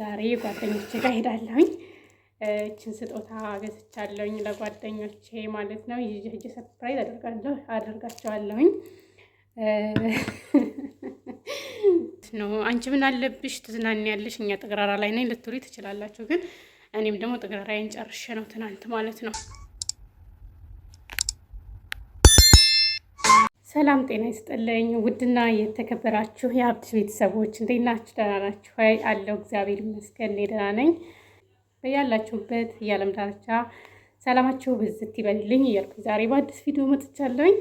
ዛሬ ጓደኞቼ ጋር ሄዳለሁኝ። እችን ስጦታ ገዝቻለሁኝ ለጓደኞቼ ማለት ነው። ይሄ ሰርፕራይዝ አደርጋቸዋለሁኝ ነው። አንቺ ምን አለብሽ ትዝናኛለሽ፣ እኛ ጥግራራ ላይ ነኝ ልትሉ ትችላላችሁ። ግን እኔም ደግሞ ጥግራራዬን ጨርሼ ነው ትናንት ማለት ነው። ሰላም ጤና ይስጥልኝ። ውድና የተከበራችሁ የሀብት ቤተሰቦች እንዴት ናችሁ? ደህና ናችሁ ወይ? አለው እግዚአብሔር ይመስገን እኔ ደህና ነኝ። በያላችሁበት የዓለም ዳርቻ ሰላማችሁ ብዝት ይበልልኝ እያልኩ ዛሬ በአዲስ ቪዲዮ መጥቻለሁኝ።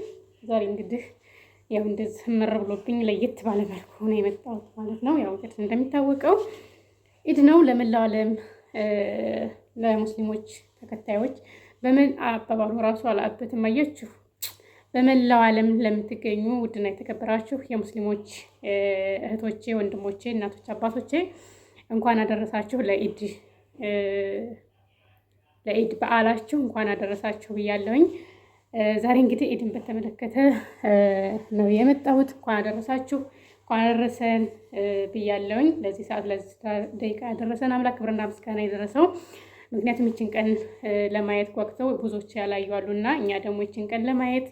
ዛሬ እንግዲህ ያው እንደዚህ ምር ብሎብኝ ለየት ባለ መልኩ ነው የመጣሁት ማለት ነው። ያው እንግዲህ እንደሚታወቀው ኢድ ነው ለመላው ዓለም ለሙስሊሞች ተከታዮች በምን አባባሉ ራሱ አላበትም አያችሁ። በመላው ዓለም ለምትገኙ ውድና የተከበራችሁ የሙስሊሞች እህቶቼ፣ ወንድሞቼ፣ እናቶች፣ አባቶቼ እንኳን አደረሳችሁ ለኢድ በዓላችሁ እንኳን አደረሳችሁ ብያለሁኝ። ዛሬ እንግዲህ ኢድን በተመለከተ ነው የመጣሁት። እንኳን አደረሳችሁ እንኳን አደረሰን ብያለሁኝ። ለዚህ ሰዓት ለዚህ ደቂቃ ያደረሰን አምላክ ክብርና ምስጋና የደረሰው። ምክንያቱም ይችን ቀን ለማየት ጓጉተው ብዙዎች ያላዩ አሉና እኛ ደግሞ ይችን ቀን ለማየት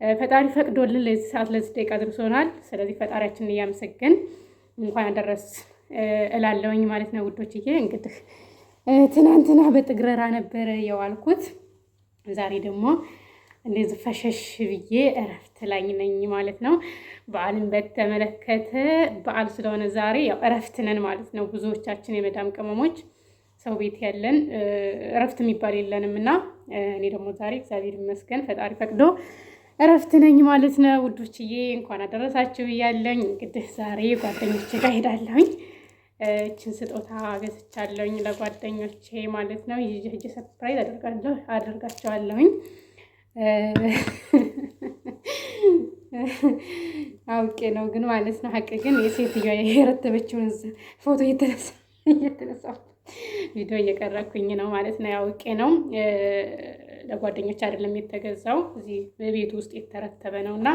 ፈጣሪ ፈቅዶልን ለዚህ ሰዓት ለዚህ ደቂቃ ደርሶናል። ስለዚህ ፈጣሪያችንን እያመሰገን እንኳን አደረስ እላለሁኝ ማለት ነው ውዶችዬ። እንግዲህ ትናንትና በጥግረራ ነበረ የዋልኩት። ዛሬ ደግሞ እንደዚህ ፈሸሽ ብዬ እረፍት ላይ ነኝ ማለት ነው። በዓልን በተመለከተ በዓል ስለሆነ ዛሬ ያው እረፍት ነን ማለት ነው። ብዙዎቻችን የመዳም ቅመሞች ሰው ቤት ያለን እረፍት የሚባል የለንም እና እኔ ደግሞ ዛሬ እግዚአብሔር ይመስገን ፈጣሪ ፈቅዶ እረፍት ነኝ ማለት ነው ውዶችዬ። እንኳን አደረሳችሁ እያለኝ እንግዲህ ዛሬ ጓደኞቼ ጋር ሄዳለሁኝ። እችን ስጦታ ገዝቻለሁኝ ለጓደኞቼ ማለት ነው። ይሄ ሰርፕራይዝ አደርጋቸዋለሁኝ። አውቄ ነው ግን ማለት ነው። ሀቅ ግን የሴትዮዋ የረተበችውን ፎቶ እየተነሳ ቪዲዮ እየቀረኩኝ ነው ማለት ነው። አውቄ ነው ለጓደኞች አይደለም የተገዛው፣ እዚህ በቤት ውስጥ የተረተበ ነው እና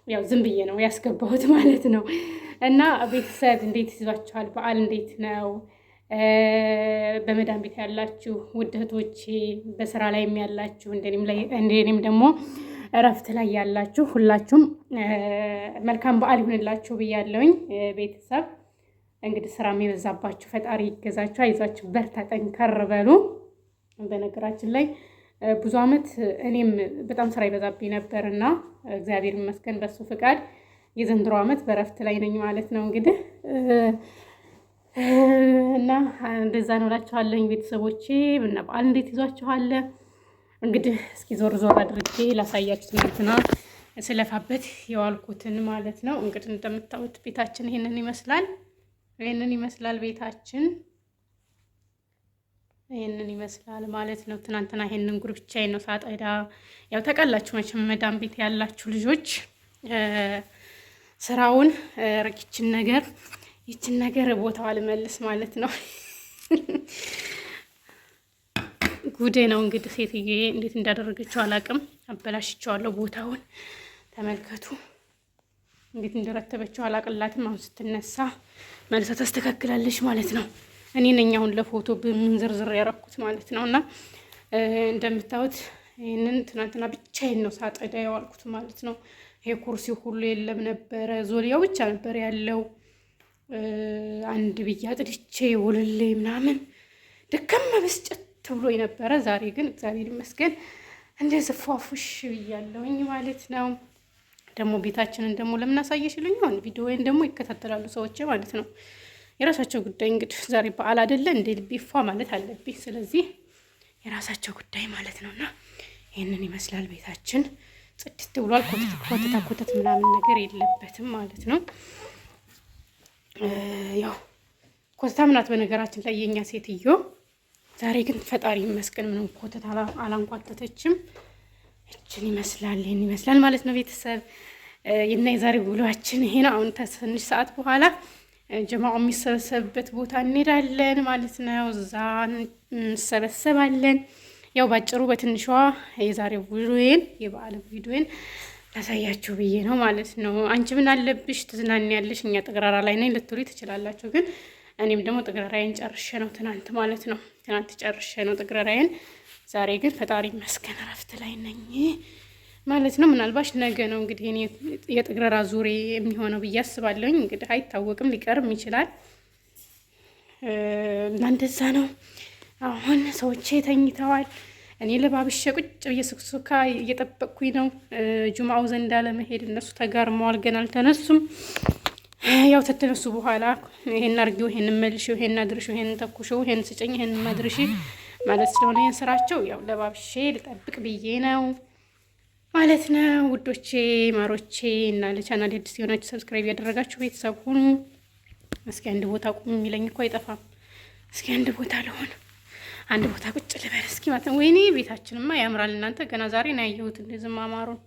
ያው ዝም ብዬ ነው ያስገባሁት ማለት ነው። እና ቤተሰብ እንዴት ይዟችኋል? በዓል እንዴት ነው? በመዳን ቤት ያላችሁ ውድ እህቶቼ፣ በስራ ላይም ያላችሁ እንደኔም ደግሞ እረፍት ላይ ያላችሁ ሁላችሁም መልካም በዓል ይሁንላችሁ ብያለሁኝ። ቤተሰብ እንግዲህ ስራ የሚበዛባችሁ ፈጣሪ ይገዛችሁ፣ አይዟችሁ፣ በርታ፣ ጠንከር በሉ። በነገራችን ላይ ብዙ አመት እኔም በጣም ስራ ይበዛብኝ ነበር እና እግዚአብሔር ይመስገን በሱ ፍቃድ የዘንድሮ አመት በእረፍት ላይ ነኝ ማለት ነው። እንግዲህ እና እንደዛ ነው እላችኋለሁ ቤተሰቦቼ። እና በዓል እንዴት ይዟችኋል? እንግዲህ እስኪ ዞር ዞር አድርጌ ላሳያችሁ ትናንትና ስለፋበት የዋልኩትን ማለት ነው። እንግዲህ እንደምታዩት ቤታችን ይሄንን ይመስላል ቤታችን ይሄንን ይመስላል ማለት ነው። ትናንትና ይሄንን ጉር ብቻዬን ነው ሳጠዳ። ያው ተቀላችሁ መቼም መዳም ቤት ያላችሁ ልጆች ስራውን ይችን ነገር ቦታው አልመልስ ማለት ነው። ጉዴ ነው እንግዲህ ሴትዬ እንዴት እንዳደረገችው አላውቅም። አበላሽቸዋለሁ ቦታውን ተመልከቱ። እንዴት እንደረተበችው አላቅላትም። አሁን ስትነሳ መልሳ ታስተካክላለች ማለት ነው። እኔ ነኝ አሁን ለፎቶ በምንዝርዝር ያረኩት ማለት ነው። እና እንደምታዩት ይሄንን ትናንትና ብቻዬን ነው ሳጠዳ የዋልኩት ማለት ነው። ይሄ ኩርሲ ሁሉ የለም ነበረ፣ ዞልያው ብቻ ነበር ያለው። አንድ ብዬ አጥድቼ ወልሌ ምናምን ደከም ብስጭት ብሎ ነበረ። ዛሬ ግን እግዚአብሔር ይመስገን እንደዚህ ፏፉሽ ብያለሁኝ ማለት ነው። ደግሞ ቤታችንን ደግሞ ለምን አሳየሽልኝ አሁን ቪዲዮ ወይን ደግሞ ይከታተላሉ ሰዎች ማለት ነው። የራሳቸው ጉዳይ እንግዲህ ዛሬ በዓል አይደለ እንደ ልቤፋ ማለት አለብኝ። ስለዚህ የራሳቸው ጉዳይ ማለት ነውና ይሄንን ይመስላል ቤታችን። ጽድት ብሏል። ኮተት ምናምን ነገር የለበትም ማለት ነው። ያው ኮተታ ምናት በነገራችን ላይ የኛ ሴትዮ ዛሬ ግን ፈጣሪ ይመስገን ምንም ኮተት አላንቋጠተችም። ይሄን ይመስላል ማለት ነው ቤተሰብ። እና የዛሬ ውሏችን ይሄ ነው። አሁን ትንሽ ሰዓት በኋላ ጀማዓ የሚሰበሰብበት ቦታ እንሄዳለን ማለት ነው። እዛ እንሰበሰባለን። ያው ባጭሩ በትንሿ የዛሬው የበዓል ቪዲዮን ላሳያችሁ ብዬ ነው ማለት ነው። አንቺ ምን አለብሽ ትዝናኛለሽ፣ እኛ ጥግራራ ላይ ነኝ ልትሉ ትችላላችሁ። ግን እኔም ደግሞ ጥግረራዬን ጨርሼ ነው ትናንት ማለት ነው። ትናንት ጨርሼ ነው ጥግረራዬን። ዛሬ ግን ፈጣሪ ይመስገን እረፍት ላይ ነኝ ማለት ነው። ምናልባት ነገ ነው እንግዲህ እኔ የጥግረራ ዙሬ የሚሆነው ብዬ አስባለሁኝ። እንግዲህ አይታወቅም፣ ሊቀርም ይችላል እና እንደዛ ነው። አሁን ሰዎቼ ተኝተዋል። እኔ ለባብሼ ቁጭ ብዬ ስክሱካ እየጠበቅኩኝ ነው ጁምአው ዘንዳ ለመሄድ። እነሱ ተጋርመዋል፣ ገና አልተነሱም። ያው ተተነሱ በኋላ ይሄን አርጊው፣ ይሄን መልሽው፣ ይሄን አድርሽው፣ ይሄን ተኩሽው፣ ይሄን ስጨኝ፣ ይሄን ማድርሽ ማለት ስለሆነ ይሄን ስራቸው ያው ለባብሼ ልጠብቅ ብዬ ነው ማለት ነው። ውዶቼ ማሮቼ፣ እና ለቻናል አዲስ የሆናችሁ ሰብስክራይብ ያደረጋችሁ ቤተሰብ ሁኑ። እስኪ አንድ ቦታ ቁም የሚለኝ እኮ አይጠፋም። እስኪ አንድ ቦታ ልሆን፣ አንድ ቦታ ቁጭ ልበል እስኪ ማለት ነው። ወይኔ ቤታችንማ ያምራል እናንተ። ገና ዛሬ ነው ያየሁት እንደዚህ ማማሩን።